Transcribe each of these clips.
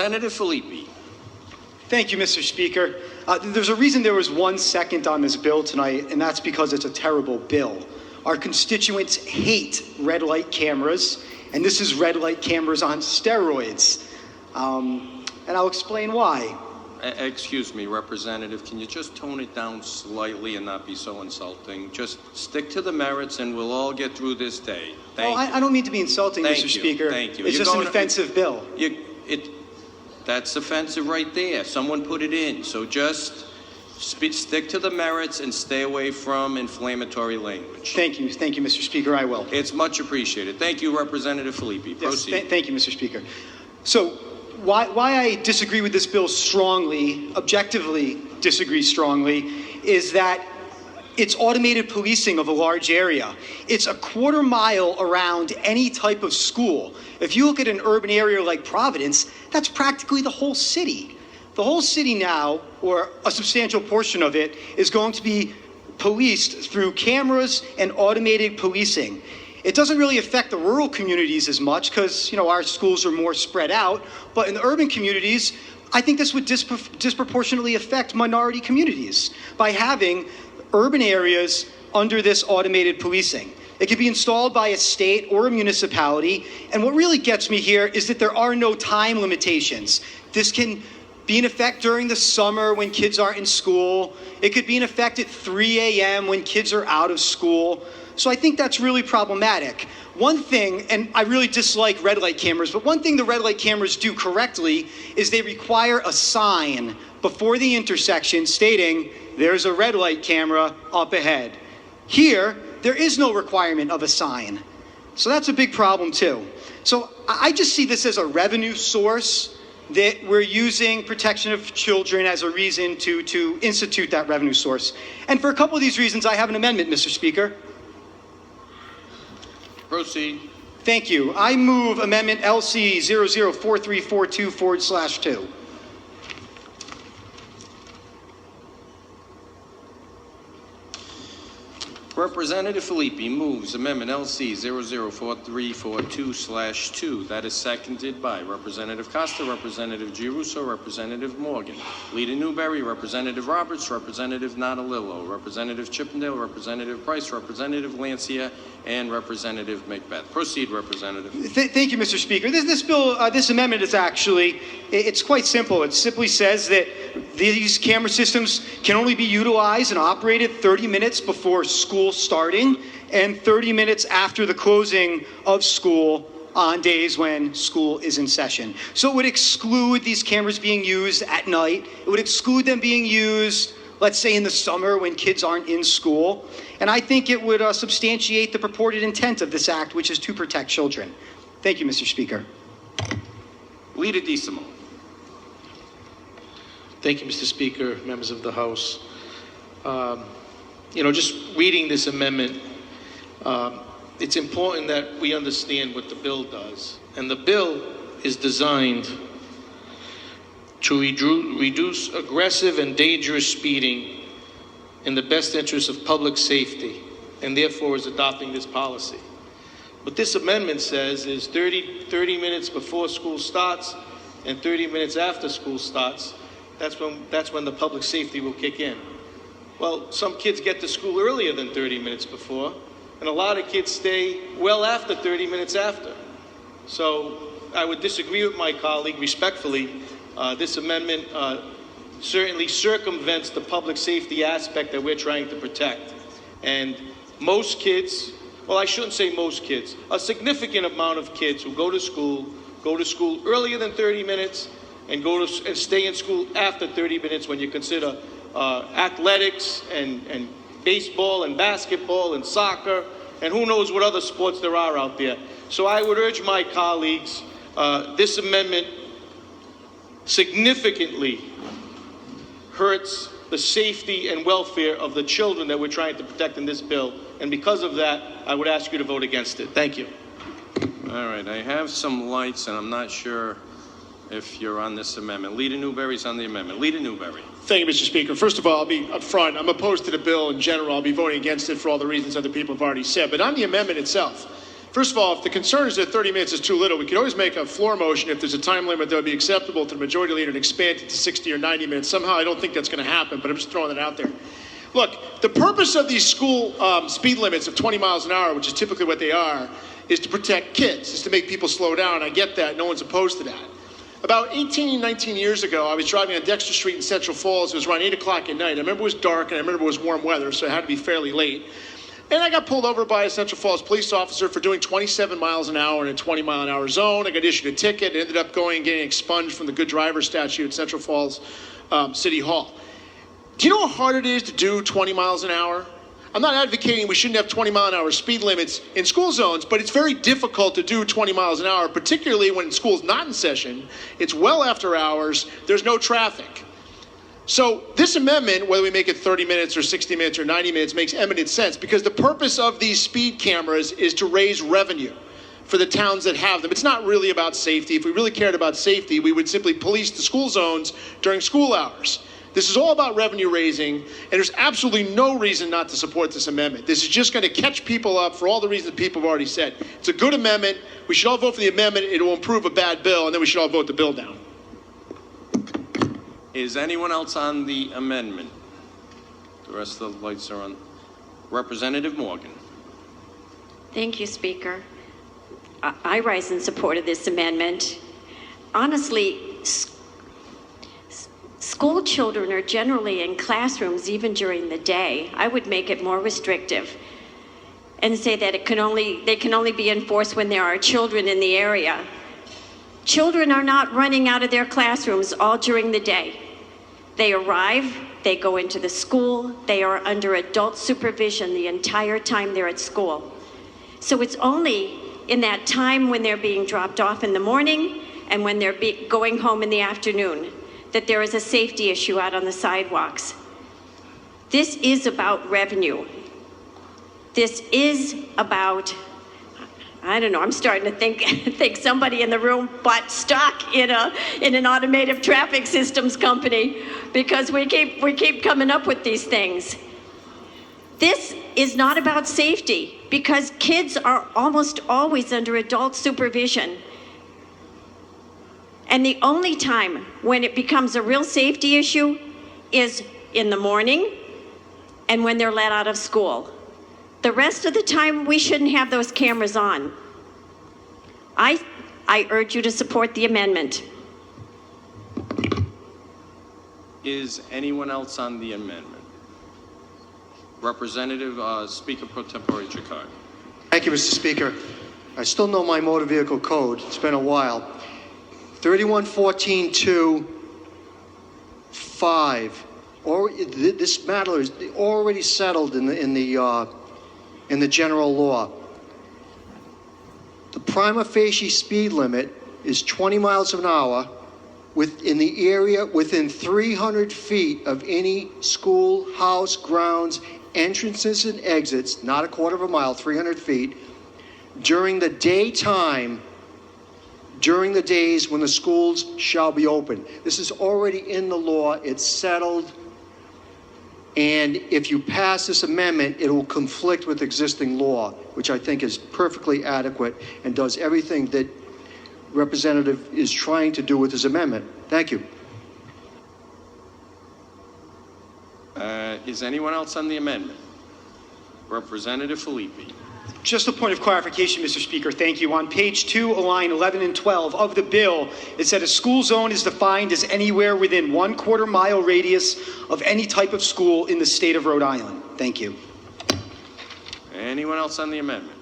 Senator Filippi. Thank you, Mr. Speaker. There's a reason there was 1 second on this bill tonight, and that's because it's a terrible bill. Our constituents hate red light cameras, and this is red light cameras on steroids. And I'll explain why. Excuse me, Representative, can you just tone it down slightly and not be so insulting? Just stick to the merits and we'll all get through this day. Thank you. I don't mean to be insulting, Mr. Speaker. Thank you. It's just an offensive bill. That's offensive right there. Someone put it in. So just stick to the merits and stay away from inflammatory language. Thank you, Mr. Speaker. I will. It's much appreciated. Thank you, Representative Filippi. Proceed. Yes, thank you, Mr. Speaker. So why I disagree with this bill strongly, objectively disagree strongly, is that it's automated policing of a large area. It's a quarter mile around any type of school. If you look at an urban area like Providence, that's practically the whole city. The whole city now, or a substantial portion of it, is going to be policed through cameras and automated policing. It doesn't really affect the rural communities as much because, our schools are more spread out. But in the urban communities, I think this would disproportionately affect minority communities by having urban areas under this automated policing. It could be installed by a state or a municipality. And what really gets me here is that there are no time limitations. This can be in effect during the summer when kids aren't in school. It could be in effect at 3 a.m. when kids are out of school. So I think that's really problematic. One thing, and I really dislike red light cameras, but one thing the red light cameras do correctly is they require a sign before the intersection stating there's a red light camera up ahead. Here, there is no requirement of a sign. So that's a big problem too. So I just see this as a revenue source that we're using protection of children as a reason to institute that revenue source. And for a couple of these reasons, I have an amendment, Mr. Speaker. Proceed. Thank you. I move Amendment LC 004342/2. Representative Filippi moves Amendment LC 004342/2. That is seconded by Representative Costa, Representative Giarrusso, Representative Morgan, Leader Newberry, Representative Roberts, Representative Natalillo, Representative Chippendale, Representative Price, Representative Lancia, and Representative Macbeth. Proceed, Representative. Thank you, Mr. Speaker. This bill, this amendment is actually, it's quite simple. It simply says that these camera systems can only be utilized and operated 30 minutes before school starting and 30 minutes after the closing of school on days when school is in session. So it would exclude these cameras being used at night. It would exclude them being used, let's say, in the summer when kids aren't in school. And I think it would substantiate the purported intent of this act, which is to protect children. Thank you, Mr. Speaker. Leader DeSimone. Thank you, Mr. Speaker, members of the House. Just reading this amendment, it's important that we understand what the bill does. And the bill is designed to reduce aggressive and dangerous speeding in the best interest of public safety, and therefore is adopting this policy. What this amendment says is 30 minutes before school starts and 30 minutes after school starts, that's when the public safety will kick in. Well, some kids get to school earlier than 30 minutes before, and a lot of kids stay well after 30 minutes after. So I would disagree with my colleague respectfully. This amendment certainly circumvents the public safety aspect that we're trying to protect. And most kids, well, I shouldn't say most kids, a significant amount of kids who go to school earlier than 30 minutes and and stay in school after 30 minutes when you consider athletics and baseball and basketball and soccer and who knows what other sports there are out there. So I would urge my colleagues, this amendment significantly hurts the safety and welfare of the children that we're trying to protect in this bill. And because of that, I would ask you to vote against it. Thank you. All right, I have some lights, and I'm not sure if you're on this amendment. Leader Newberry's on the amendment. Leader Newberry. Thank you, Mr. Speaker. First of all, I'll be up front. I'm opposed to the bill in general. I'll be voting against it for all the reasons other people have already said. But on the amendment itself, First of all, if the concern is that 30 minutes is too little, we could always make a floor motion if there's a time limit that would be acceptable to the majority leader and expand it to 60 or 90 minutes. Somehow, I don't think that's going to happen, but I'm just throwing that out there. Look, the purpose of these school speed limits of 20 miles an hour, which is typically what they are, is to protect kids, is to make people slow down. I get that. No one's opposed to that. About 18, 19 years ago, I was driving on Dexter Street in Central Falls. It was around 8 o'clock at night. I remember it was dark, and I remember it was warm weather, so it had to be fairly late. And I got pulled over by a Central Falls police officer for doing 27 miles an hour in a 20-mile-an-hour zone. I got issued a ticket. It ended up getting expunged from the good driver statute at Central Falls City Hall. Do you know how hard it is to do 20 miles an hour? I'm not advocating we shouldn't have 20-mile-an-hour speed limits in school zones, but it's very difficult to do 20 miles an hour, particularly when school's not in session. It's well after hours. There's no traffic. So this amendment, whether we make it 30 minutes or 60 minutes or 90 minutes, makes eminent sense because the purpose of these speed cameras is to raise revenue for the towns that have them. It's not really about safety. If we really cared about safety, we would simply police the school zones during school hours. This is all about revenue raising, and there's absolutely no reason not to support this amendment. This is just going to catch people up for all the reasons people have already said. It's a good amendment. We should all vote for the amendment. It will improve a bad bill, and then we should all vote the bill down. Is anyone else on the amendment? The rest of the lights are on. Representative Morgan. Thank you, Speaker. I rise in support of this amendment. Honestly, school children are generally in classrooms even during the day. I would make it more restrictive and say that they can only be enforced when there are children in the area. Children are not running out of their classrooms all during the day. They arrive, they go into the school, they are under adult supervision the entire time they're at school. So it's only in that time when they're being dropped off in the morning and when they're going home in the afternoon that there is a safety issue out on the sidewalks. This is about revenue. This is about, I don't know, I'm starting to think somebody in the room bought stock in an automated traffic systems company because we keep coming up with these things. This is not about safety because kids are almost always under adult supervision. And the only time when it becomes a real safety issue is in the morning and when they're let out of school. The rest of the time, we shouldn't have those cameras on. I urge you to support the amendment. Is anyone else on the amendment? Representative Speaker Pro Tempore Chikar. Thank you, Mr. Speaker. I still know my motor vehicle code. It's been a while. 3114-2-5. This matter is already settled in the general law. The prima facie speed limit is 20 miles an hour in the area within 300 feet of any school, house, grounds, entrances and exits, not a quarter of a mile, 300 feet, during the daytime, during the days when the schools shall be open. This is already in the law. It's settled. And if you pass this amendment, it will conflict with existing law, which I think is perfectly adequate and does everything that Representative is trying to do with his amendment. Thank you. Is anyone else on the amendment? Representative Filippi. Just a point of clarification, Mr. Speaker. Thank you. On page 2, line 11 and 12 of the bill, it said a school zone is defined as anywhere within 1/4 mile radius of any type of school in the state of Rhode Island. Thank you. Anyone else on the amendment?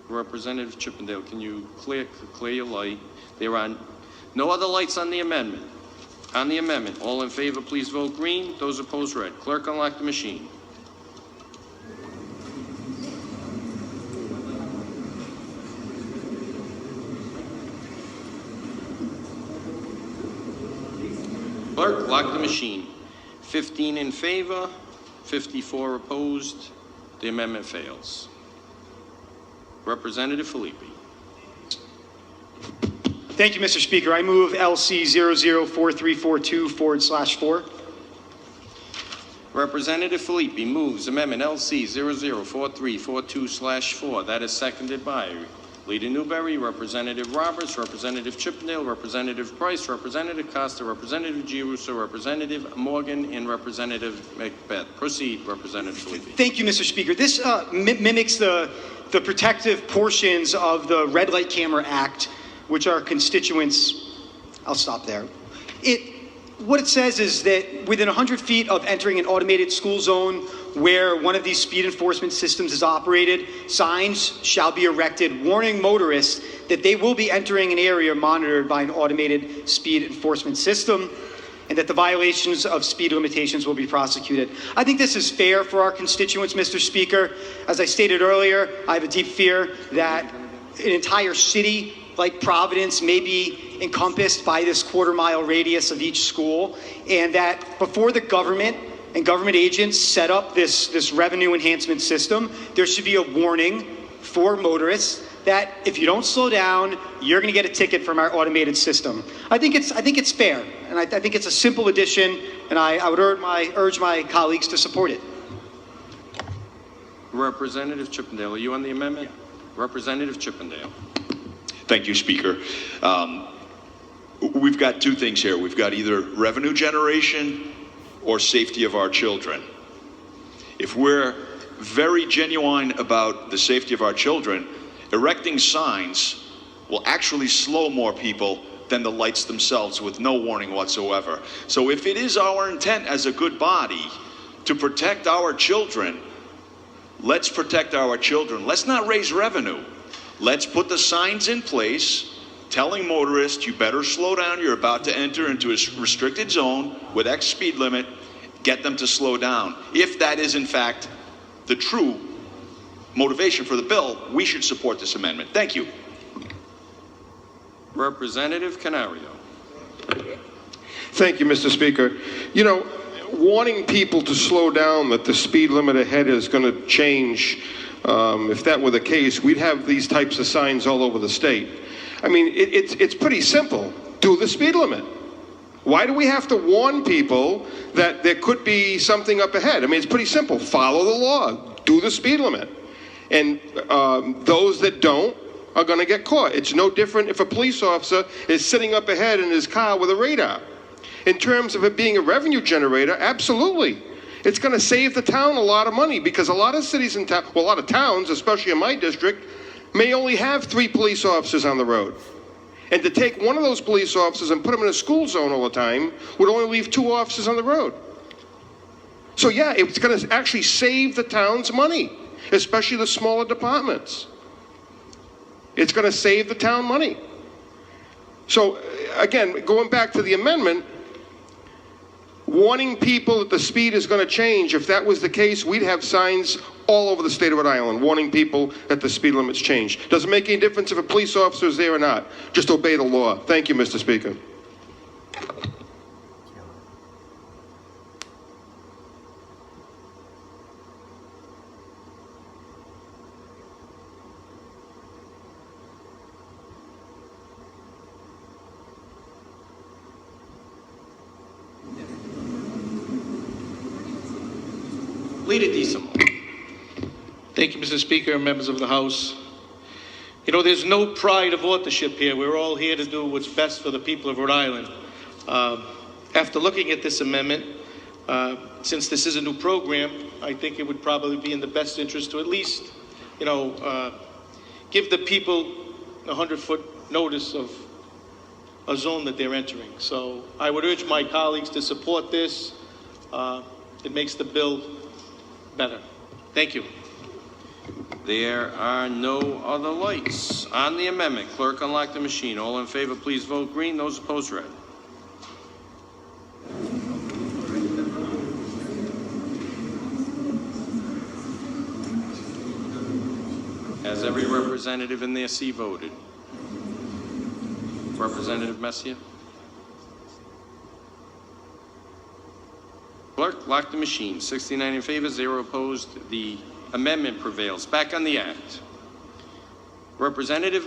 Representative Chippendale, can you clear your light? There are no other lights on the amendment. On the amendment, all in favor, please vote green. Those opposed, red. Clerk, unlock the machine. Clerk, lock the machine. 15 in favor, 54 opposed. The amendment fails. Representative Filippi. Thank you, Mr. Speaker. I move LC 004342/4. Representative Filippi moves Amendment LC 004342/4. That is seconded by Leader Newberry, Representative Roberts, Representative Chippendale, Representative Price, Representative Costa, Representative Giarrusso, Representative Morgan, and Representative Macbeth. Proceed, Representative Filippi. Thank you, Mr. Speaker. This mimics the protective portions of the Red Light Camera Act, which our constituents, I'll stop there. What it says is that within 100 feet of entering an automated school zone where one of these speed enforcement systems is operated, signs shall be erected warning motorists that they will be entering an area monitored by an automated speed enforcement system and that the violations of speed limitations will be prosecuted. I think this is fair for our constituents, Mr. Speaker. As I stated earlier, I have a deep fear that an entire city like Providence may be encompassed by this quarter-mile radius of each school, and that before the government and government agents set up this revenue enhancement system, there should be a warning for motorists that if you don't slow down, you're going to get a ticket from our automated system. I think it's fair, and I think it's a simple addition, and I would urge my colleagues to support it. Representative Chippendale, are you on the amendment? Representative Chippendale. Thank you, Speaker. We've got two things here. We've got either revenue generation or safety of our children. If we're very genuine about the safety of our children, erecting signs will actually slow more people than the lights themselves with no warning whatsoever. So if it is our intent as a good body to protect our children, let's protect our children. Let's not raise revenue. Let's put the signs in place telling motorists, you better slow down, you're about to enter into a restricted zone with X speed limit, get them to slow down. If that is in fact the true motivation for the bill, we should support this amendment. Thank you. Representative Canario. Thank you, Mr. Speaker. You know, warning people to slow down, that the speed limit ahead is going to change. If that were the case, we'd have these types of signs all over the state. I mean, it's pretty simple. Do the speed limit. Why do we have to warn people that there could be something up ahead? I mean, it's pretty simple. Follow the law. Do the speed limit. And those that don't are going to get caught. It's no different if a police officer is sitting up ahead in his car with a radar. In terms of it being a revenue generator, absolutely. It's going to save the town a lot of money because a lot of cities and a lot of towns, especially in my district, may only have 3 police officers on the road. And to take one of those police officers and put them in a school zone all the time would only leave 2 officers on the road. So yeah, it's going to actually save the town's money, especially the smaller departments. It's going to save the town money. So again, going back to the amendment, warning people that the speed is going to change. If that was the case, we'd have signs all over the state of Rhode Island warning people that the speed limit's changed. Doesn't make any difference if a police officer is there or not. Just obey the law. Thank you, Mr. Speaker. Leader DeSimo. Thank you, Mr. Speaker and members of the House. You know, there's no pride of authorship here. We're all here to do what's best for the people of Rhode Island. After looking at this amendment, since this is a new program, I think it would probably be in the best interest to at least, give the people a 100-foot notice of a zone that they're entering. So I would urge my colleagues to support this. It makes the bill better. Thank you. There are no other lights on the amendment. Clerk, unlock the machine. All in favor, please vote green. Those opposed, red. Has every representative in their seat voted? Representative Messier? Clerk, lock the machine. 69 in favor, 0 opposed. The amendment prevails. Back on the act. Representative